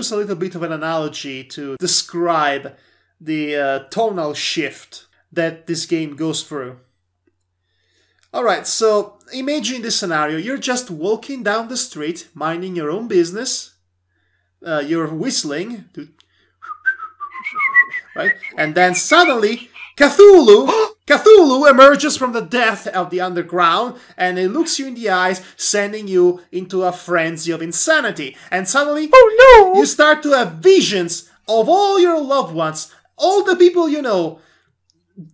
use a little bit of an analogy to describe the tonal shift that this game goes through. Alright, so imagine this scenario. You're just walking down the street, minding your own business. You're whistling. Right? And then suddenly, Cthulhu emerges from the depth of the underground, and it looks you in the eyes, sending you into a frenzy of insanity. And suddenly, oh no! You start to have visions of all your loved ones, all the people you know,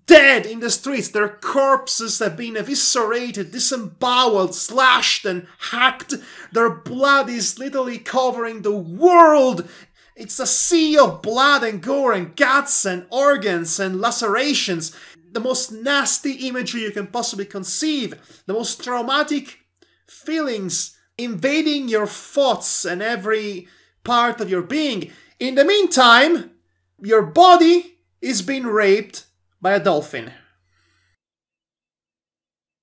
dead in the streets. Their corpses have been eviscerated, disemboweled, slashed and hacked. Their blood is literally covering the world. It's a sea of blood and gore and guts and organs and lacerations. The most nasty imagery you can possibly conceive. The most traumatic feelings invading your thoughts and every part of your being. In the meantime, your body is being raped by a dolphin.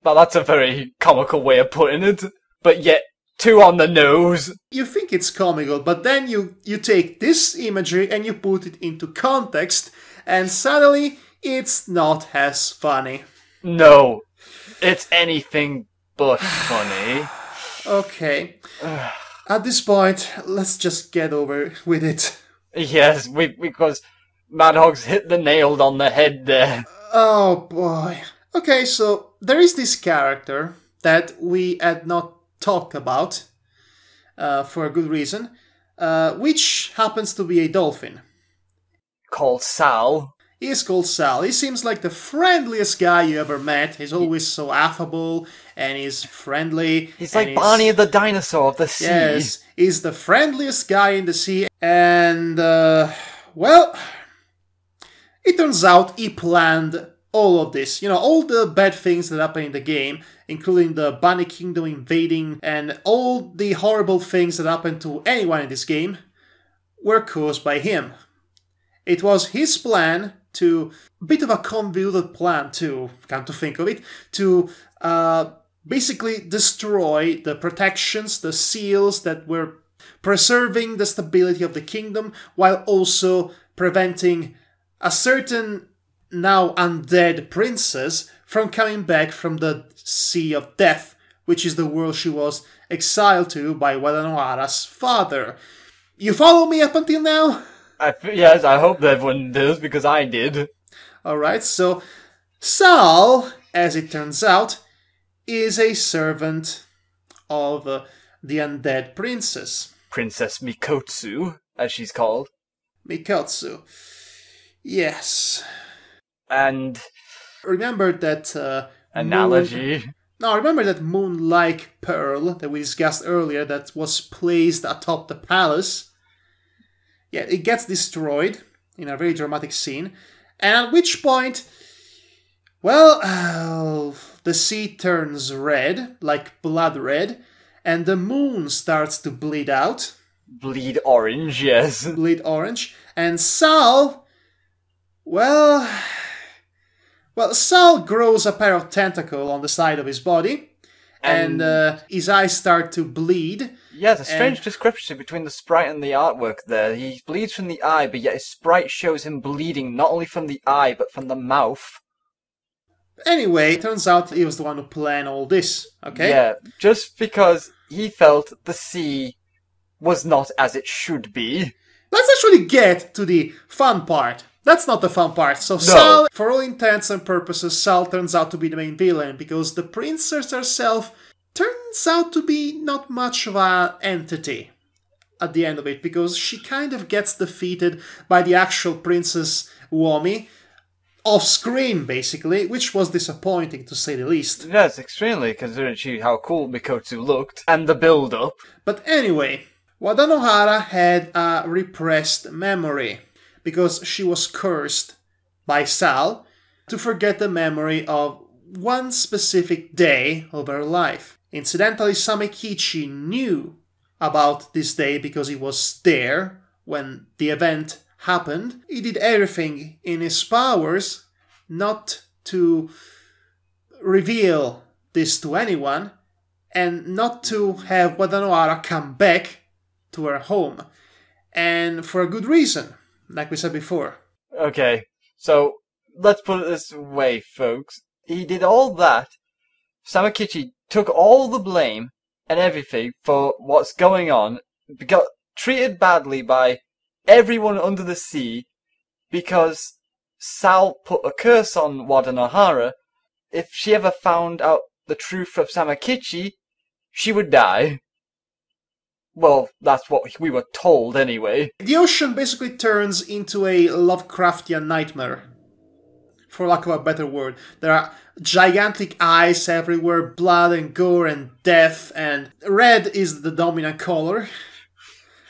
Well, that's a very comical way of putting it, but yet too on the nose. You think it's comical, but then you take this imagery and you put it into context, and suddenly it's not as funny. No, it's anything but funny. Okay. At this point, let's just get over with it. Yes, because Madhog's hit the nail on the head there. Oh boy. Okay, so there is this character that we had not talked about for a good reason, which happens to be a dolphin. Called Sal. He is called Sal. He seems like the friendliest guy you ever met. He's always so affable and he's friendly. He's like Barney the dinosaur of the sea. Yes, he's the friendliest guy in the sea. And, well, it turns out he planned all of this. You know, all the bad things that happen in the game, including the Bunny Kingdom invading and all the horrible things that happen to anyone in this game, were caused by him. It was his plan to, a bit of a convoluted plan too, come to think of it, to basically destroy the protections, the seals that were preserving the stability of the kingdom, while also preventing a certain now undead princess from coming back from the Sea of Death, which is the world she was exiled to by Wadanohara's father. You follow me up until now? Yes, I hope everyone does, because I did. Alright, so Sal, as it turns out, is a servant of the undead princess. Princess Mikotsu, as she's called. Mikotsu. Yes. And remember that analogy. Remember that moon-like pearl that we discussed earlier that was placed atop the palace? Yeah, it gets destroyed in a very dramatic scene. And at which point, well, the sea turns red, like blood red, and the moon starts to bleed out. Bleed orange, yes. Bleed orange. And Sal, well, Sal grows a pair of tentacles on the side of his body, and his eyes start to bleed. Yeah, there's a strange discrepancy between the sprite and the artwork there. He bleeds from the eye, but yet his sprite shows him bleeding not only from the eye, but from the mouth. Anyway, it turns out he was the one who planned all this, okay? Yeah, just because he felt the sea was not as it should be. Let's actually get to the fun part. That's not the fun part. So no. Sal, for all intents and purposes, Sal turns out to be the main villain, because the princess herself turns out to be not much of an entity at the end of it, because she kind of gets defeated by the actual Princess Yume off-screen, basically, which was disappointing, to say the least. Yes, extremely, considering how cool Mikotsu looked, and the build-up. But anyway, Wadanohara had a repressed memory, because she was cursed by Sal to forget the memory of one specific day of her life. Incidentally, Samekichi knew about this day because he was there when the event happened. He did everything in his powers not to reveal this to anyone and not to have Wadanohara come back to her home. And for a good reason, like we said before. Okay, so let's put it this way, folks. He did all that. Samakichi took all the blame and everything for what's going on. Got treated badly by everyone under the sea because Sal put a curse on Wadanohara. If she ever found out the truth of Samakichi, she would die. Well, that's what we were told anyway. The ocean basically turns into a Lovecraftian nightmare, for lack of a better word. There are gigantic eyes everywhere, blood and gore and death, and red is the dominant color.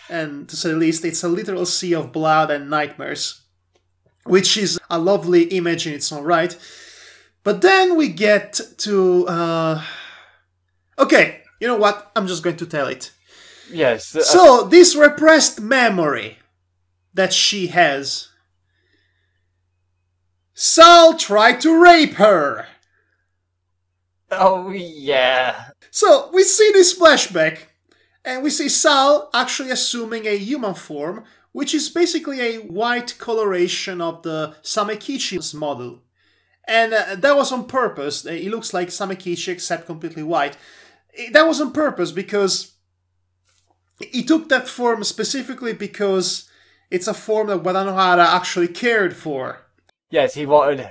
And to say the least, it's a literal sea of blood and nightmares, which is a lovely image in its own right. But then we get to... Okay, you know what? I'm just going to tell it. Yes. So, this repressed memory that she has... Sal tried to rape her! Oh, yeah. So, we see this flashback, and we see Sal actually assuming a human form, which is basically a white coloration of the Samekichi's model. And that was on purpose. It looks like Samekichi except completely white. That was on purpose because he took that form specifically because it's a form that Wadanohara actually cared for. Yes, he wanted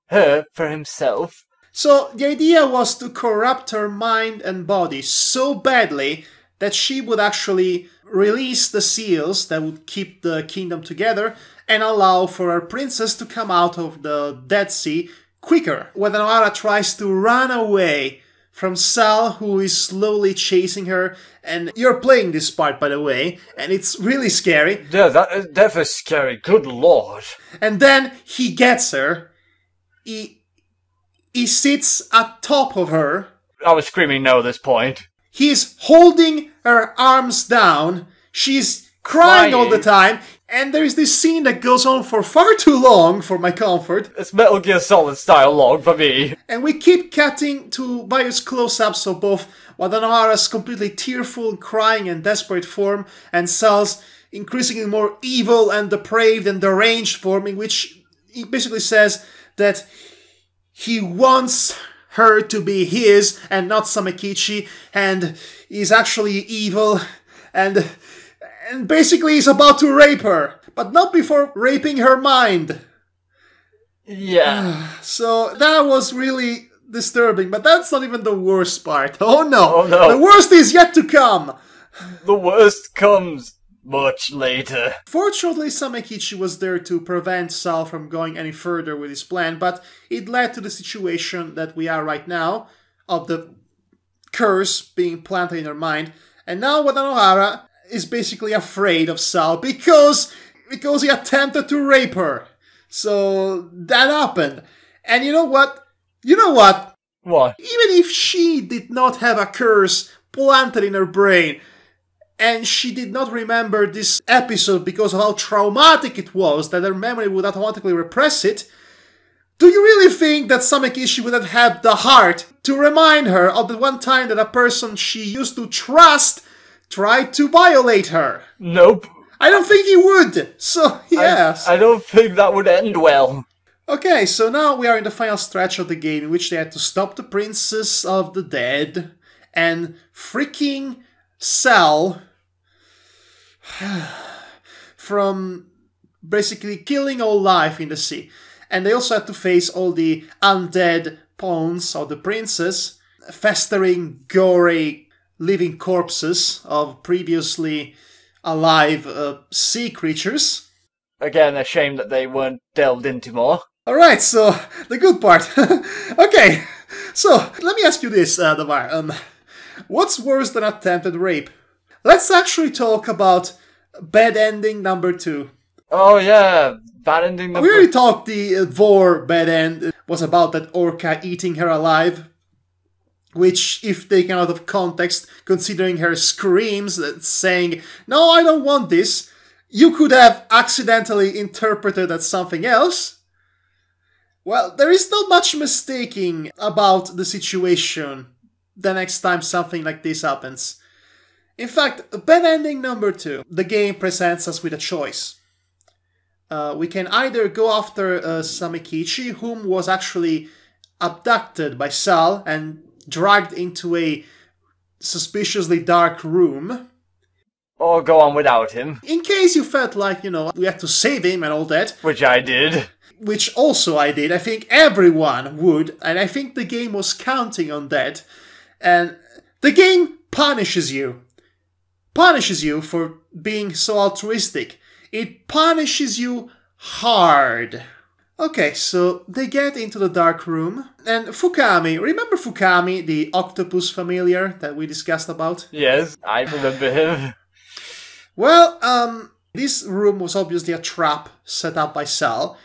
her for himself. So the idea was to corrupt her mind and body so badly that she would actually release the seals that would keep the kingdom together and allow for her princess to come out of the Dead Sea quicker. Wadanohara tries to run away from Sal, who is slowly chasing her, and you're playing this part, by the way, and it's really scary. Yeah, that was scary, good lord. And then he gets her, he sits atop of her. I was screaming no at this point. He's holding her arms down, she's crying all the time, and there's this scene that goes on for far too long for my comfort. It's Metal Gear Solid style long for me. And we keep cutting to various close-ups of both Wadanohara's completely tearful, crying and desperate form, and Sal's increasingly more evil and depraved and deranged form, in which he basically says that he wants her to be his and not Samekichi, and he's actually evil, and basically he's about to rape her, but not before raping her mind. Yeah. So that was really disturbing, but that's not even the worst part. Oh no! Oh no. The worst is yet to come! The worst comes much later. Fortunately, Samekichi was there to prevent Sal from going any further with his plan, but it led to the situation that we are right now, of the curse being planted in her mind, and now Wadanohara is basically afraid of Sal because he attempted to rape her. So that happened. And you know what? What? Even if she did not have a curse planted in her brain, and she did not remember this episode because of how traumatic it was, that her memory would automatically repress it, do you really think that Samekichi would have had the heart to remind her of the one time that a person she used to trust tried to violate her? Nope. I don't think he would. So, yes. I don't think that would end well. Okay, so now we are in the final stretch of the game in which they had to stop the Princess of the Dead and freaking Sal from basically killing all life in the sea. And they also had to face all the undead pawns of the princess, festering, gory, living corpses of previously alive sea creatures. Again, a shame that they weren't delved into more. Alright, so the good part. Okay, so let me ask you this, Devar. What's worse than attempted rape? Let's actually talk about bad ending number 2. Oh yeah, bad ending number... We already talked the Vor bad end. It was about that orca eating her alive, which, if taken out of context, considering her screams, saying, "No, I don't want this," you could have accidentally interpreted as something else. Well, there is not much mistaking about the situation the next time something like this happens. In fact, bad ending number 2. The game presents us with a choice. We can either go after Samekichi, whom was actually abducted by Sal and dragged into a suspiciously dark room. Or go on without him. In case you felt like, we had to save him and all that. Which I did. Which also I did. I think everyone would. And I think the game was counting on that. And the game punishes you. Punishes you for being so altruistic. It punishes you hard. Okay, so they get into the dark room. And Fukami, remember Fukami, the octopus familiar that we discussed about? Yes, I remember him. Well, this room was obviously a trap set up by Sal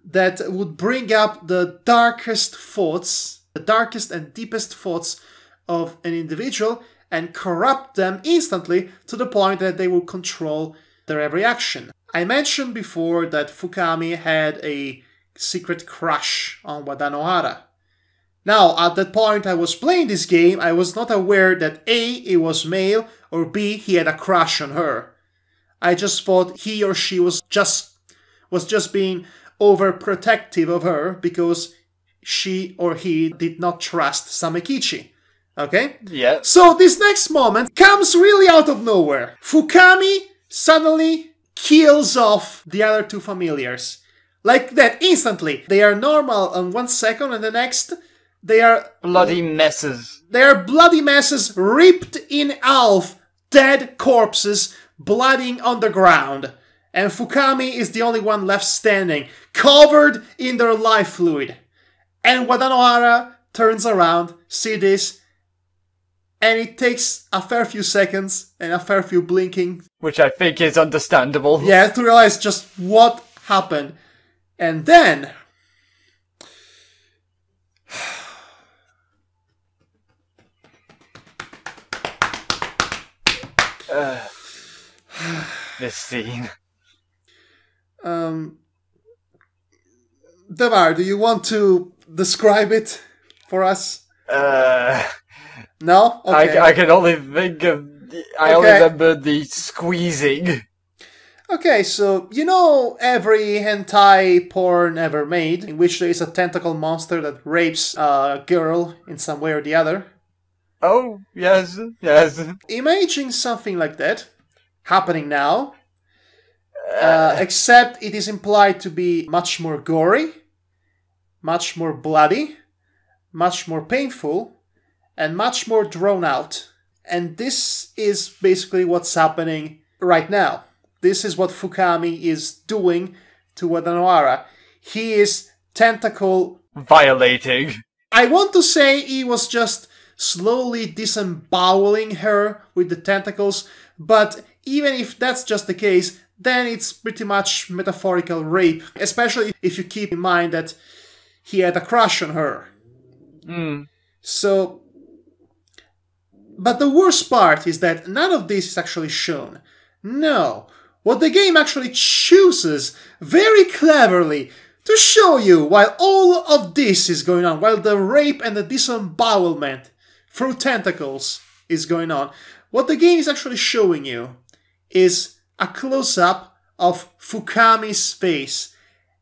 that would bring up the darkest thoughts, the darkest and deepest thoughts of an individual and corrupt them instantly to the point that they would control their every action. I mentioned before that Fukami had a secret crush on Wadanohara. Now, at that point I was playing this game, I was not aware that A, it was male, or B, he had a crush on her. I just thought he or she was just being overprotective of her because she or he did not trust Samekichi. Okay? Yeah. So this next moment comes really out of nowhere. Fukami suddenly kills off the other two familiars. Like that, instantly. They are normal on 1 second and the next they are bloody messes. They are bloody messes ripped in half, dead corpses blooding on the ground. And Fukami is the only one left standing, covered in their life fluid. And Wadanohara turns around, see this, and it takes a fair few seconds and a fair few blinking. Which I think is understandable. Yeah, to realize just what happened. And then... this scene. Devar, do you want to describe it for us? No? Okay. I can only think of... I only remember the squeezing. Okay, so you know every hentai porn ever made, in which there is a tentacle monster that rapes a girl in some way or the other? Oh, yes, yes. Imagine something like that happening now, except it is implied to be much more gory, much more bloody, much more painful, and much more drawn out. And this is basically what's happening right now. This is what Fukami is doing to Wadanohara. He is tentacle... violating. I want to say he was just slowly disemboweling her with the tentacles, but even if that's just the case, then it's pretty much metaphorical rape, especially if you keep in mind that he had a crush on her. So... But the worst part is that none of this is actually shown. No. What the game actually chooses, very cleverly, to show you while all of this is going on, while the rape and the disembowelment through tentacles is going on, what the game is actually showing you is a close-up of Fukami's face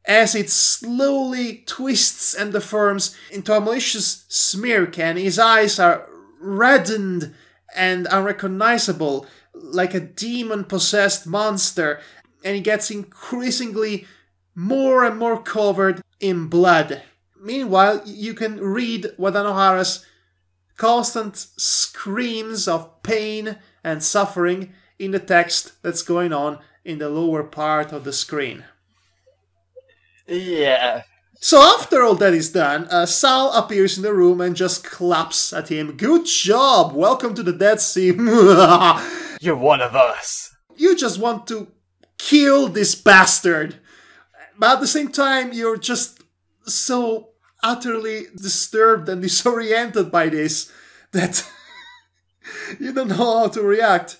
as it slowly twists and deforms into a malicious smirk, and his eyes are reddened and unrecognizable, like a demon-possessed monster, and he gets increasingly more and more covered in blood. Meanwhile, you can read Wadanohara's constant screams of pain and suffering in the text that's going on in the lower part of the screen. Yeah. So after all that is done, Sal appears in the room and just claps at him. Good job! Welcome to the Dead Sea. You're one of us. You just want to kill this bastard. But at the same time, you're just so utterly disturbed and disoriented by this that you don't know how to react.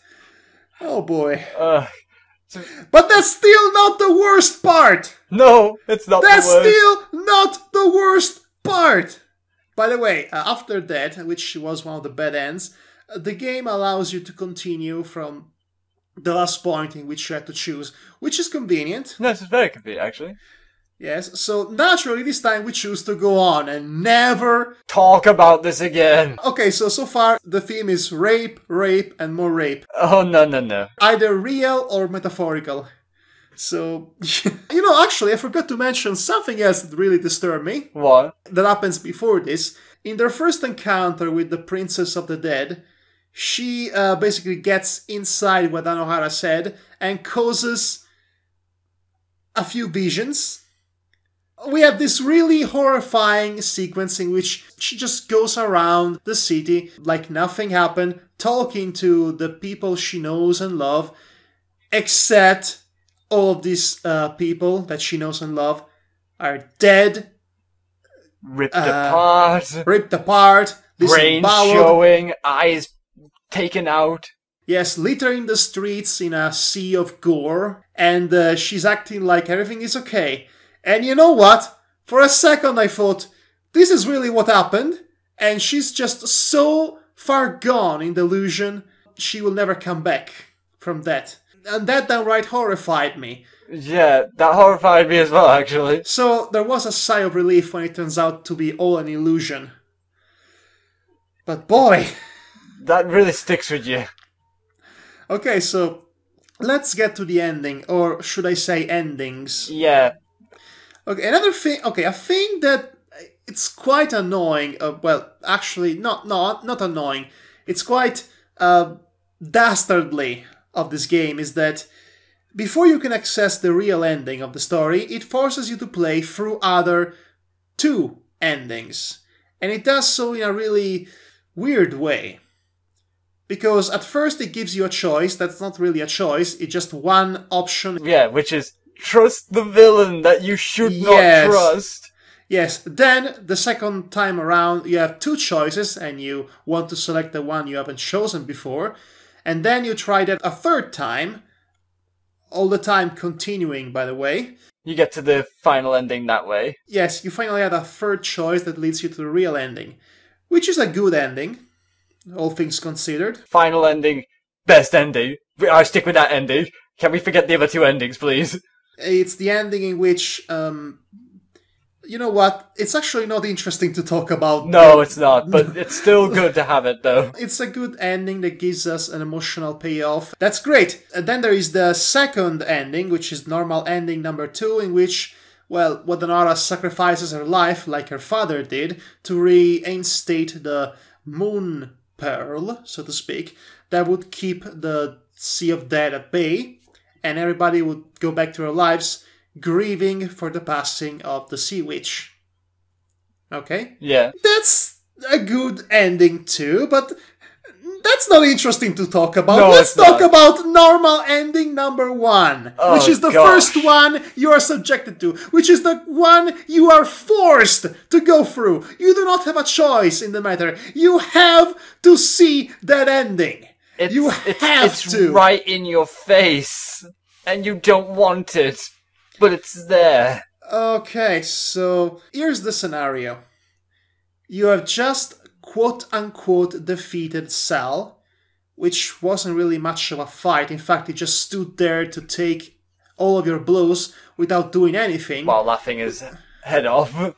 Oh boy. But that's still not the worst part! No, it's not That's the worst. still not the worst part! By the way, after that, which was one of the bad ends, the game allows you to continue from the last point in which you had to choose, which is convenient. No, this is very convenient, actually. Yes, so naturally this time we choose to go on and never talk about this again. Okay, so far the theme is rape, rape, and more rape. Oh, no. Either real or metaphorical. So, actually, I forgot to mention something else that really disturbed me. What? That happens before this. In their first encounter with the Princess of the Dead, she basically gets inside Wadanohara's head and causes a few visions. We have this really horrifying sequence in which she just goes around the city like nothing happened, talking to the people she knows and loves, except all of these people that she knows and loves are dead. Ripped apart. Brains showing, eyes taken out. Yes, littering the streets in a sea of gore, and she's acting like everything is okay. And you know what? For a second I thought, this is really what happened, and she's just so far gone in delusion, she will never come back from that. And that downright horrified me. Yeah, that horrified me as well, actually. So there was a sigh of relief when it turns out to be all an illusion. But boy... that really sticks with you. Okay, so let's get to the ending, or should I say endings? Yeah. Okay, another thing. Okay, a thing that it's quite annoying. Well, actually, not annoying. It's quite dastardly of this game is that before you can access the real ending of the story, it forces you to play through other two endings, and it does so in a really weird way. Because at first it gives you a choice that's not really a choice, it's just one option. Yeah, which is trust the villain that you should not trust. Yes, then the second time around you have two choices and you want to select the one you haven't chosen before. And then you try that a third time, all the time continuing, by the way. You get to the final ending that way. Yes, you finally had a third choice that leads you to the real ending, which is a good ending. All things considered. Final ending, best ending. I stick with that ending. Can we forget the other two endings, please? It's the ending in which, you know what? It's actually not interesting to talk about. No, it's not, but it's still good to have it, though. It's a good ending that gives us an emotional payoff. That's great. And then there is the second ending, which is normal ending number 2, in which, well, Wadanohara sacrifices her life, like her father did, to reinstate the Moon Pearl, so to speak, that would keep the Sea of Dead at bay, and everybody would go back to their lives grieving for the passing of the Sea Witch. Okay? Yeah. That's a good ending too, but that's not interesting to talk about. No, Let's talk about normal ending number 1, which is the first one you are subjected to, which is the one you are forced to go through. You do not have a choice in the matter. You have to see that ending. It's right in your face, and you don't want it, but it's there. Okay, so here's the scenario. You have just quote-unquote defeated Cell, which wasn't really much of a fight. In fact, he just stood there to take all of your blows without doing anything. While laughing his head off.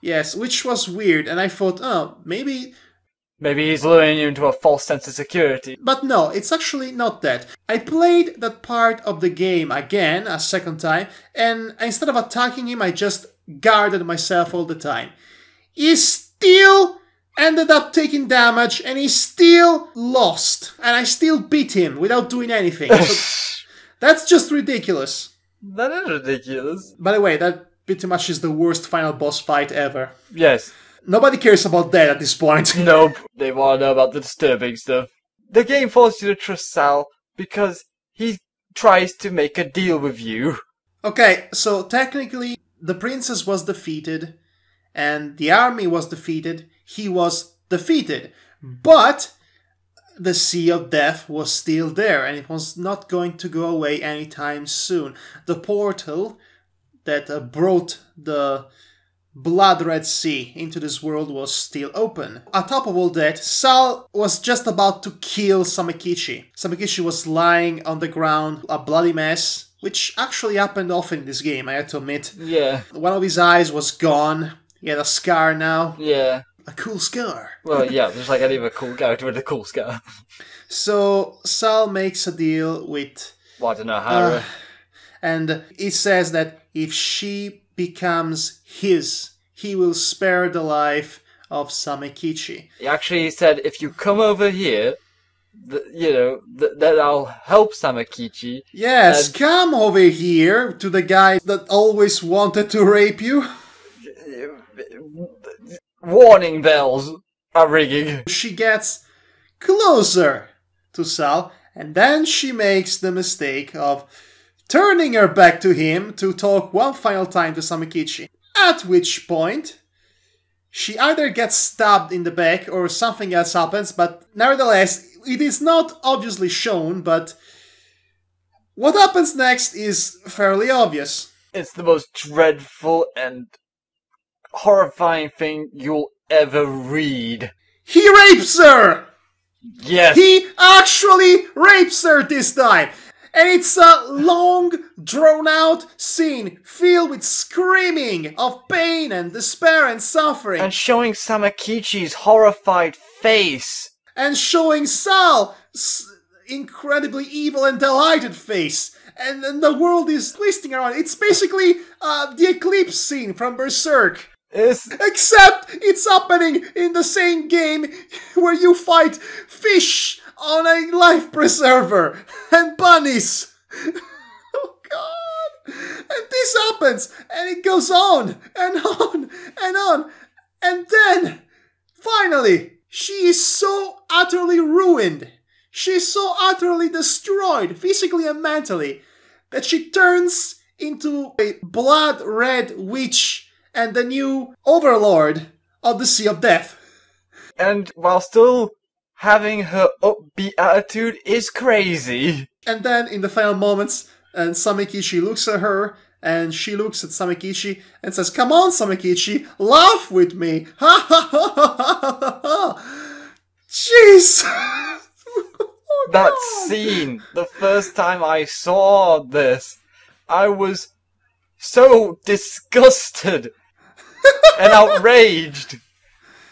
Yes, which was weird, and I thought, oh, maybe... Maybe he's luring you into a false sense of security. But no, it's actually not that. I played that part of the game again, a second time, and instead of attacking him, I just guarded myself all the time. He still ended up taking damage, and he still lost. And I still beat him without doing anything. So that's just ridiculous. That is ridiculous. By the way, that pretty much is the worst final boss fight ever. Yes. Nobody cares about that at this point. Nope. They want to know about the disturbing stuff. The game forces you to trust Sal because he tries to make a deal with you. Okay, so technically, the princess was defeated, and the army was defeated. He was defeated. But the Sea of Death was still there, and it was not going to go away anytime soon. The portal that brought the blood red sea into this world was still open. On top of all that, Sal was just about to kill Samakichi. Samakichi was lying on the ground, a bloody mess, which actually happened often in this game, I have to admit. Yeah. One of his eyes was gone. He had a scar now. Yeah. A cool scar. Well, yeah, there's like any other cool character with a cool scar. So Sal makes a deal with Wadanohara. and he says that if she becomes his, he will spare the life of Samakichi. He actually said, if you come over here, that I'll help Samakichi. Yes, come over here to the guy that always wanted to rape you. Warning bells are ringing. She gets closer to Sal, and then she makes the mistake of turning her back to him to talk one final time to Samakichi. At which point, she either gets stabbed in the back or something else happens, but nevertheless, it is not obviously shown, but what happens next is fairly obvious. It's the most dreadful and horrifying thing you'll ever read. He rapes her! Yes! He actually rapes her this time! And it's a long, drawn-out scene filled with screaming of pain and despair and suffering. And showing Samakichi's horrified face. And showing Sal's incredibly evil and delighted face. And the world is twisting around. It's basically the eclipse scene from Berserk. Except it's happening in the same game where you fight fish on a life preserver and bunnies. Oh god. And this happens and it goes on and on and on. And then, finally, she is so utterly ruined. She's so utterly destroyed, physically and mentally, that she turns into a blood-red witch and the new overlord of the Sea of Death. And while still having her upbeat attitude is crazy. And then in the final moments, and Samakichi looks at her, and she looks at Samakichi and says, "Come on, Samakichi, laugh with me." Ha ha ha ha ha ha. Jeez. Oh, that God. scene, the first time I saw this, I was so disgusted and outraged.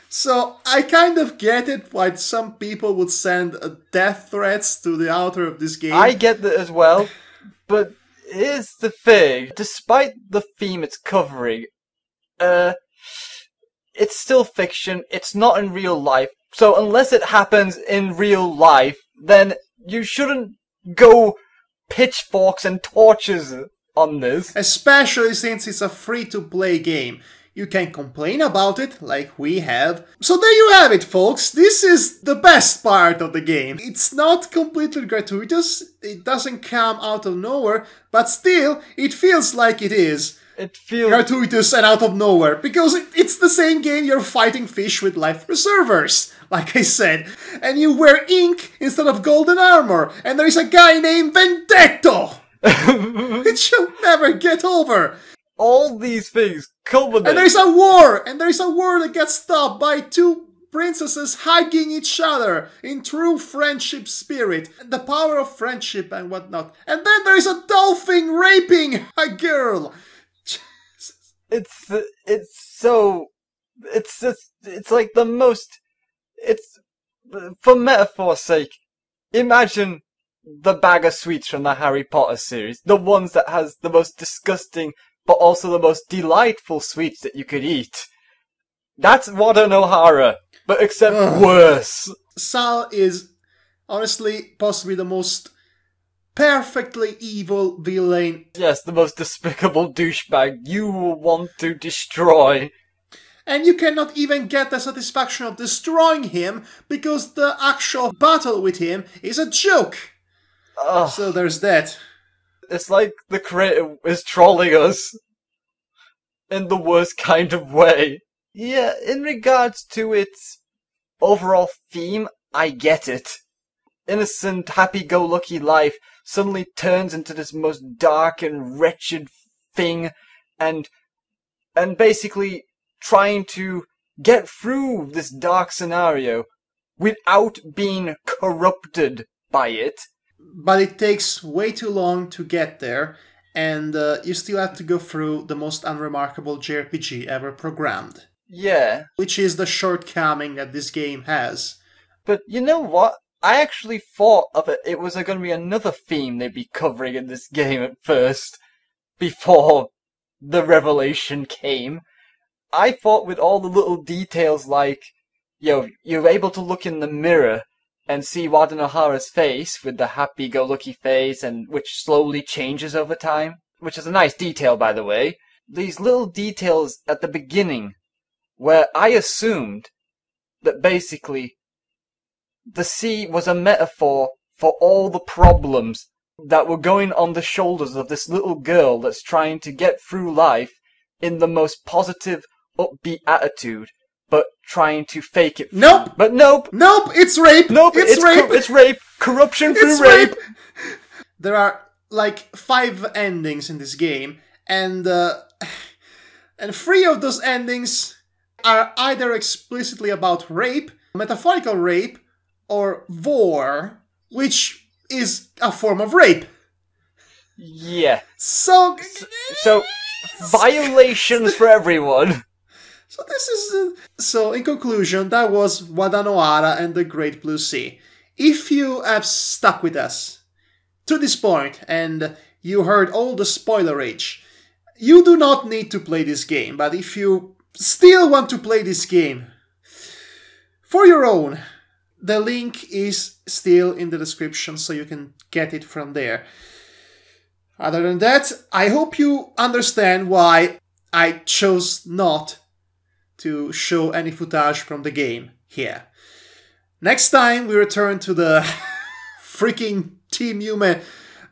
So I kind of get it why some people would send death threats to the author of this game. I get that as well, but here's the thing. Despite the theme it's covering, it's still fiction, it's not in real life, so unless it happens in real life, then you shouldn't go pitchforks and torches on this. Especially since it's a free-to-play game. You can complain about it, like we have. So there you have it, folks. This is the best part of the game. It's not completely gratuitous, it doesn't come out of nowhere, but still, it feels like it is. It feels gratuitous and out of nowhere, because it's the same game you're fighting fish with life preservers, like I said. And you wear ink instead of golden armor, and there is a guy named Vendetto! Which you'll never get over. All these things culminate. And there is a war that gets stopped by two princesses hugging each other in true friendship spirit. And the power of friendship and whatnot. And then there is a dolphin raping a girl. It's like the most, it's, for metaphor's sake, imagine the bag of sweets from the Harry Potter series. The ones that has the most disgusting but also the most delightful sweets that you could eat. That's Wadanohara, but except worse. Sal is, honestly, possibly the most perfectly evil villain. Yes, the most despicable douchebag you will want to destroy. And you cannot even get the satisfaction of destroying him, because the actual battle with him is a joke. So there's that. It's like the creator is trolling us in the worst kind of way. Yeah, in regards to its overall theme, I get it. Innocent, happy-go-lucky life suddenly turns into this most dark and wretched thing, and basically trying to get through this dark scenario without being corrupted by it. But it takes way too long to get there, and you still have to go through the most unremarkable JRPG ever programmed. Yeah. Which is the shortcoming that this game has. But you know what? I actually thought of it was going to be another theme they'd be covering in this game at first, before the revelation came. I thought with all the little details like, you're able to look in the mirror and see Wadanohara's face with the happy-go-lucky face, and which slowly changes over time, which is a nice detail, by the way. These little details at the beginning, where I assumed that basically the sea was a metaphor for all the problems that were going on the shoulders of this little girl that's trying to get through life in the most positive, upbeat attitude, but trying to fake it. Nope! But nope! Nope! It's rape! Nope! It's rape! It's rape! Corruption through It's rape! There are like 5 endings in this game, and 3 of those endings are either explicitly about rape, metaphorical rape, or vor, which is a form of rape. Yeah. So violations for everyone. So this is... So, in conclusion, that was Wadanohara and the Great Blue Sea. If you have stuck with us to this point, and you heard all the spoilerage, you do not need to play this game, but if you still want to play this game for your own, the link is still in the description, so you can get it from there. Other than that, I hope you understand why I chose not to show any footage from the game here. Next time we return to the freaking Team Yume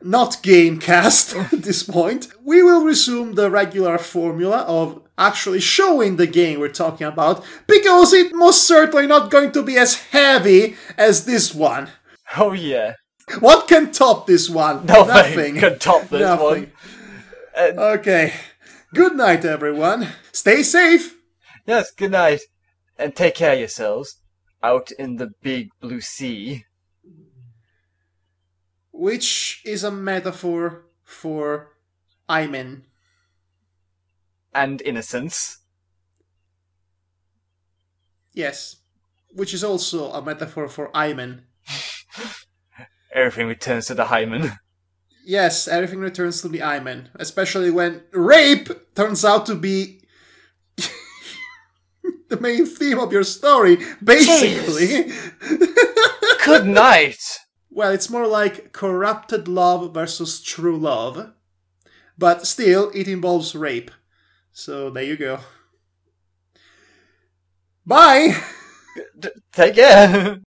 not game cast at this point, we will resume the regular formula of actually showing the game we're talking about, because it's most certainly not going to be as heavy as this one. Oh yeah. What can top this one? Nothing can top this Nothing. one. Okay. Good night, everyone. Stay safe. Yes, good night. And take care of yourselves out in the big blue sea. Which is a metaphor for Imen. And innocence. Yes. Which is also a metaphor for Imen. Everything returns to the hymen. Yes, everything returns to the Imen. Especially when rape turns out to be the main theme of your story, basically. Good night. Well, it's more like corrupted love versus true love. But still, it involves rape. So, there you go. Bye! Take care.